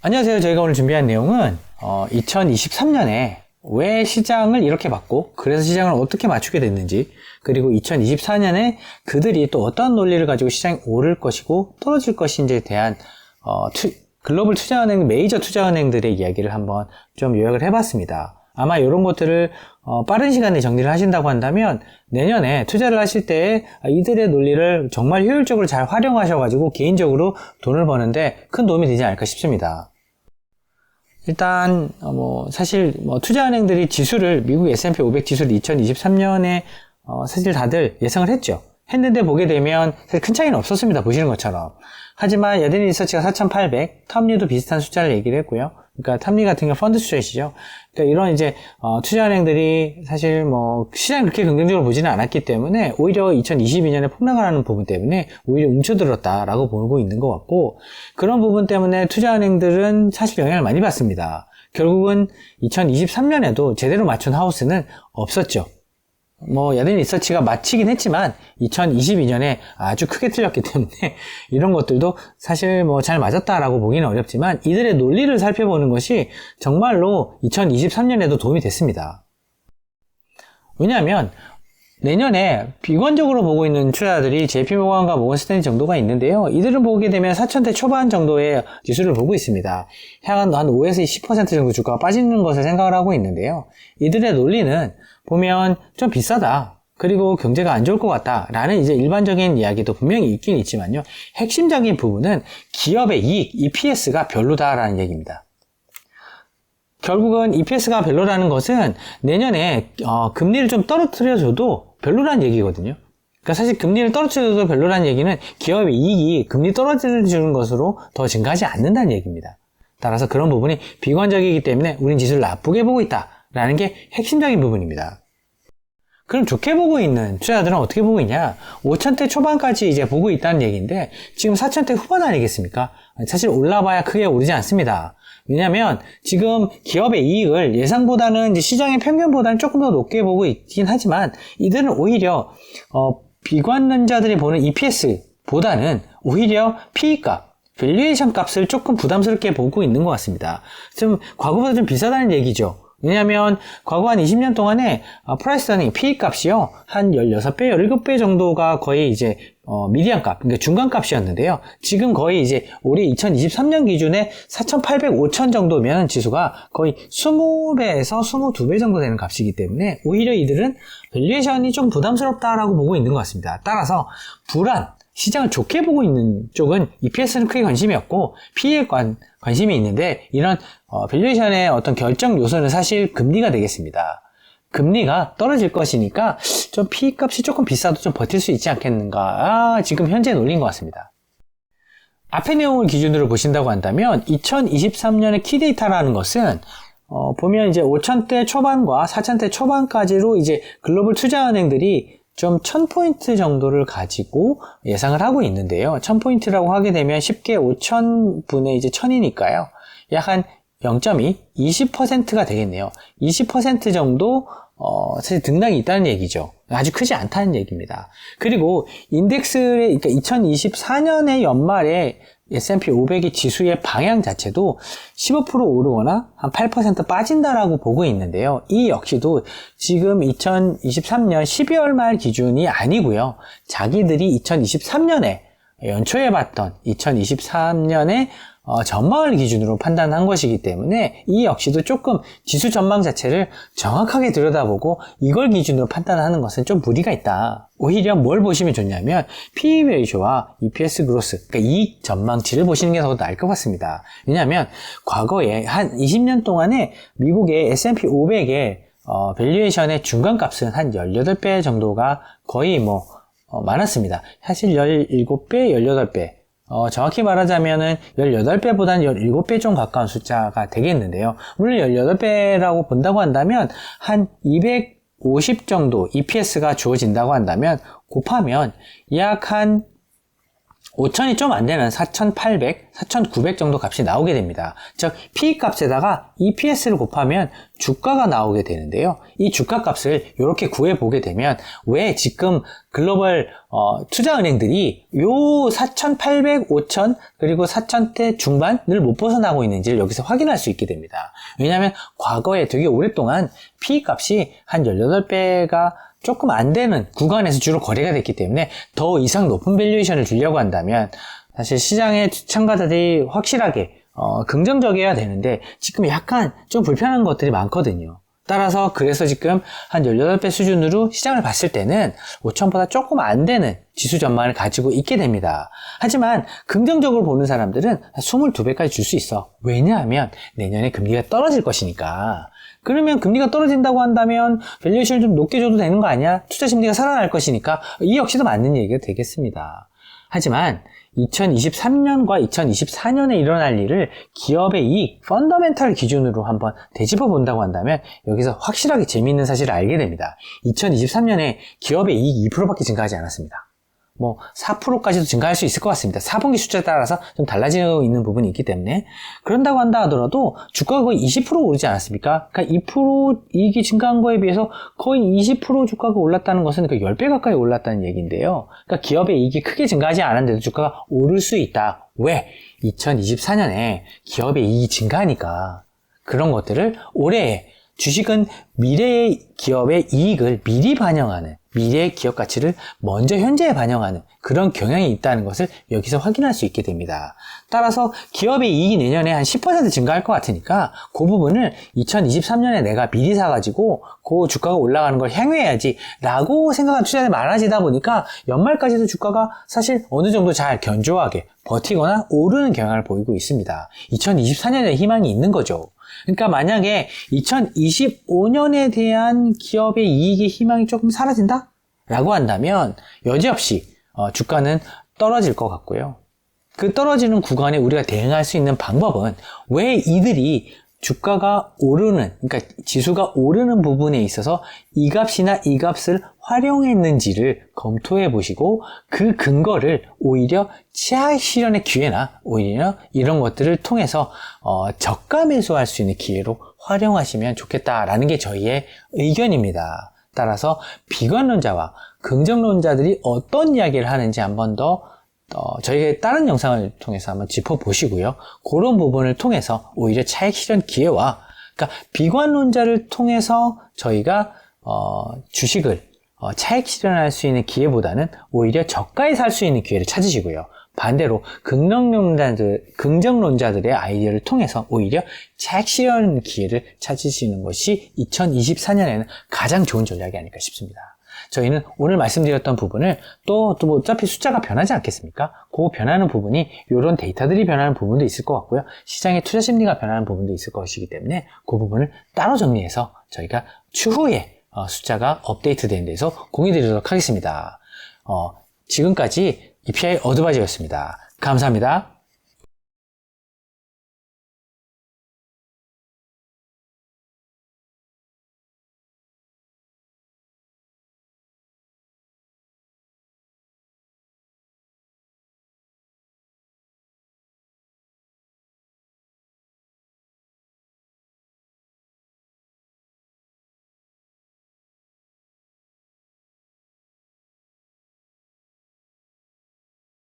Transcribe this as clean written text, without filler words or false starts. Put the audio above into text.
안녕하세요. 저희가 오늘 준비한 내용은 2023년에 왜 시장을 이렇게 봤고 그래서 시장을 어떻게 맞추게 됐는지, 그리고 2024년에 그들이 또 어떤 논리를 가지고 시장이 오를 것이고 떨어질 것인지에 대한 글로벌 투자은행, 메이저 투자은행들의 이야기를 한번 좀 요약을 해봤습니다. 아마 이런 것들을 빠른 시간에 정리를 하신다고 한다면 내년에 투자를 하실 때 이들의 논리를 정말 효율적으로 잘 활용하셔가지고 개인적으로 돈을 버는데 큰 도움이 되지 않을까 싶습니다. 일단 사실 투자은행들이 지수를, 미국 S&P 500 지수를 2023년에 사실 다들 예상을 했는데 보게 되면 사실 큰 차이는 없었습니다. 보시는 것처럼. 하지만 야드니 리서치가 4,800, 탐리도 비슷한 숫자를 얘기를 했고요. 그러니까 탐리 같은 경우 펀드 스트레이트죠. 그러니까 이런 이제 투자은행들이 사실 시장이 그렇게 긍정적으로 보지는 않았기 때문에 오히려 2022년에 폭락을 하는 부분 때문에 오히려 움츠들었다라고 보고 있는 것 같고, 그런 부분 때문에 투자은행들은 사실 영향을 많이 받습니다. 결국은 2023년에도 제대로 맞춘 하우스는 없었죠. 야드니 리서치가 마치긴 했지만 2022년에 아주 크게 틀렸기 때문에 이런 것들도 사실 잘 맞았다라고 보기는 어렵지만 이들의 논리를 살펴보는 것이 정말로 2023년에도 도움이 됐습니다. 왜냐하면 내년에 비관적으로 보고 있는 투자자들이 JP모건과 모건스탠리 정도가 있는데요. 이들은 보게 되면 4,000대 초반 정도의 지수를 보고 있습니다. 향한 한 5에서 10% 정도 주가가 빠지는 것을 생각을 하고 있는데요. 이들의 논리는 보면 좀 비싸다, 그리고 경제가 안 좋을 것 같다 라는 이제 일반적인 이야기도 분명히 있긴 있지만요, 핵심적인 부분은 기업의 이익, EPS가 별로다라는 얘기입니다. 결국은 EPS가 별로라는 것은 내년에 금리를 좀 떨어뜨려줘도 별로라는 얘기거든요. 그러니까 사실 금리를 떨어뜨려도 별로라는 얘기는 기업의 이익이 금리 떨어지는 것으로 더 증가하지 않는다는 얘기입니다. 따라서 그런 부분이 비관적이기 때문에 우린 지수를 나쁘게 보고 있다라는 게 핵심적인 부분입니다. 그럼 좋게 보고 있는 투자자들은 어떻게 보고 있냐? 5,000대 초반까지 이제 보고 있다는 얘기인데 지금 4,000대 후반 아니겠습니까? 사실 올라봐야 크게 오르지 않습니다. 왜냐하면 지금 기업의 이익을 예상보다는 이제 시장의 평균보다는 조금 더 높게 보고 있긴 하지만 이들은 오히려 비관론자들이 보는 EPS보다는 오히려 PE값, 밸류에이션 값을 조금 부담스럽게 보고 있는 것 같습니다. 좀 과거보다 좀 비싸다는 얘기죠. 왜냐하면 과거 한 20년 동안에 프라이스 어닝, PE 값이요 한 16배, 17배 정도가 거의 이제 미디안 값, 그러니까 중간 값이었는데요. 지금 거의 이제 올해 2023년 기준에 4,800, 5,000 정도면 지수가 거의 20배에서 22배 정도 되는 값이기 때문에 오히려 이들은 밸류에이션이 좀 부담스럽다라고 보고 있는 것 같습니다. 따라서 시장을 좋게 보고 있는 쪽은 EPS는 크게 관심이 없고 PE에 관심이 있는데, 이런 밸류에이션의 어떤 결정 요소는 사실 금리가 되겠습니다. 금리가 떨어질 것이니까 좀 PE 값이 조금 비싸도 좀 버틸 수 있지 않겠는가, 지금 현재 논리인 것 같습니다. 앞의 내용을 기준으로 보신다고 한다면 2023년의 키데이터라는 것은 보면 이제 5,000대 초반과 4,000대 초반까지로 이제 글로벌 투자은행들이 좀 1000포인트 정도를 가지고 예상을 하고 있는데요. 1000포인트라고 하게 되면 쉽게 5,000분의 이제 1000이니까요. 약 한 0.2, 20%가 되겠네요. 20% 정도 사실 등락이 있다는 얘기죠. 아주 크지 않다는 얘기입니다. 그리고 인덱스의, 그러니까 2024년의 연말에 S&P 500의 지수의 방향 자체도 15% 오르거나 한 8% 빠진다라고 보고 있는데요. 이 역시도 지금 2023년 12월 말 기준이 아니고요. 자기들이 2023년에 연초에 봤던 2023년에 전망을 기준으로 판단한 것이기 때문에 이 역시도 조금 지수 전망 자체를 정확하게 들여다보고 이걸 기준으로 판단하는 것은 좀 무리가 있다. 오히려 뭘 보시면 좋냐면 PE 레이쇼와 EPS 그로스, 그러니까 이익 전망치를 보시는 게 더 나을 것 같습니다. 왜냐하면 과거에 한 20년 동안에 미국의 S&P 500의 밸류에이션의 중간값은 한 18배 정도가 거의 많았습니다. 사실 17배, 18배. 정확히 말하자면은 18배보다는 17배 좀 가까운 숫자가 되겠는데요. 물론 18배라고 본다고 한다면 한 250 정도 EPS가 주어진다고 한다면 곱하면 약 한 5천이 좀 안 되는 4,800, 4,900 정도 값이 나오게 됩니다. 즉 P 값에다가 EPS를 곱하면 주가가 나오게 되는데요. 이 주가 값을 이렇게 구해보게 되면 왜 지금 글로벌 투자은행들이 요 4,800, 5,000 그리고 4,000대 중반을 못 벗어나고 있는지를 여기서 확인할 수 있게 됩니다. 왜냐하면 과거에 되게 오랫동안 P 값이 한 18배가 조금 안 되는 구간에서 주로 거래가 됐기 때문에 더 이상 높은 밸류에이션을 주려고 한다면 사실 시장의 참가자들이 확실하게 긍정적이어야 되는데 지금 약간 좀 불편한 것들이 많거든요. 따라서 그래서 지금 한 18배 수준으로 시장을 봤을 때는 5천보다 조금 안 되는 지수 전망을 가지고 있게 됩니다. 하지만 긍정적으로 보는 사람들은 22배까지 줄 수 있어. 왜냐하면 내년에 금리가 떨어질 것이니까. 그러면 금리가 떨어진다고 한다면 밸류에이션을 좀 높게 줘도 되는 거 아니야? 투자 심리가 살아날 것이니까 이 역시도 맞는 얘기가 되겠습니다. 하지만 2023년과 2024년에 일어날 일을 기업의 이익, 펀더멘탈 기준으로 한번 되짚어 본다고 한다면 여기서 확실하게 재미있는 사실을 알게 됩니다. 2023년에 기업의 이익이 2%밖에 증가하지 않았습니다. 4%까지도 증가할 수 있을 것 같습니다. 4분기 숫자에 따라서 좀 달라지고 있는 부분이 있기 때문에. 그런다고 한다 하더라도 주가가 거의 20% 오르지 않았습니까? 그러니까 2% 이익이 증가한 거에 비해서 거의 20% 주가가 올랐다는 것은 그 10배 가까이 올랐다는 얘기인데요. 그러니까 기업의 이익이 크게 증가하지 않았는데도 주가가 오를 수 있다. 왜? 2024년에 기업의 이익이 증가하니까. 그런 것들을 올해 주식은 미래의 기업의 이익을 미리 반영하는, 미래의 기업 가치를 먼저 현재에 반영하는 그런 경향이 있다는 것을 여기서 확인할 수 있게 됩니다. 따라서 기업의 이익이 내년에 한 10% 증가할 것 같으니까 그 부분을 2023년에 내가 미리 사가지고 그 주가가 올라가는 걸 향유해야지 라고 생각한 투자자들이 많아지다 보니까 연말까지도 주가가 사실 어느 정도 잘 견조하게 버티거나 오르는 경향을 보이고 있습니다. 2024년에 희망이 있는 거죠. 그러니까 만약에 2025년에 대한 기업의 이익의 희망이 조금 사라진다? 라고 한다면 여지없이 주가는 떨어질 것 같고요. 그 떨어지는 구간에 우리가 대응할 수 있는 방법은 왜 이들이 주가가 오르는, 그러니까 지수가 오르는 부분에 있어서 이 값이나 이 값을 활용했는지를 검토해 보시고 그 근거를 오히려 차익 실현의 기회나 오히려 이런 것들을 통해서 저가 매수할 수 있는 기회로 활용하시면 좋겠다라는 게 저희의 의견입니다. 따라서 비관론자와 긍정론자들이 어떤 이야기를 하는지 한번 더 저희의 다른 영상을 통해서 한번 짚어보시고요. 그런 부분을 통해서 오히려 차익 실현 기회와, 그러니까 비관론자를 통해서 저희가 주식을 차익 실현할 수 있는 기회보다는 오히려 저가에 살 수 있는 기회를 찾으시고요. 반대로 긍정론자들의 아이디어를 통해서 오히려 차익 실현 기회를 찾으시는 것이 2024년에는 가장 좋은 전략이 아닐까 싶습니다. 저희는 오늘 말씀드렸던 부분을 또 어차피 숫자가 변하지 않겠습니까? 그 변하는 부분이 이런 데이터들이 변하는 부분도 있을 것 같고요. 시장의 투자 심리가 변하는 부분도 있을 것이기 때문에 그 부분을 따로 정리해서 저희가 추후에 숫자가 업데이트된 데서 공유드리도록 하겠습니다. 지금까지 EPI 어드바이저였습니다. 감사합니다.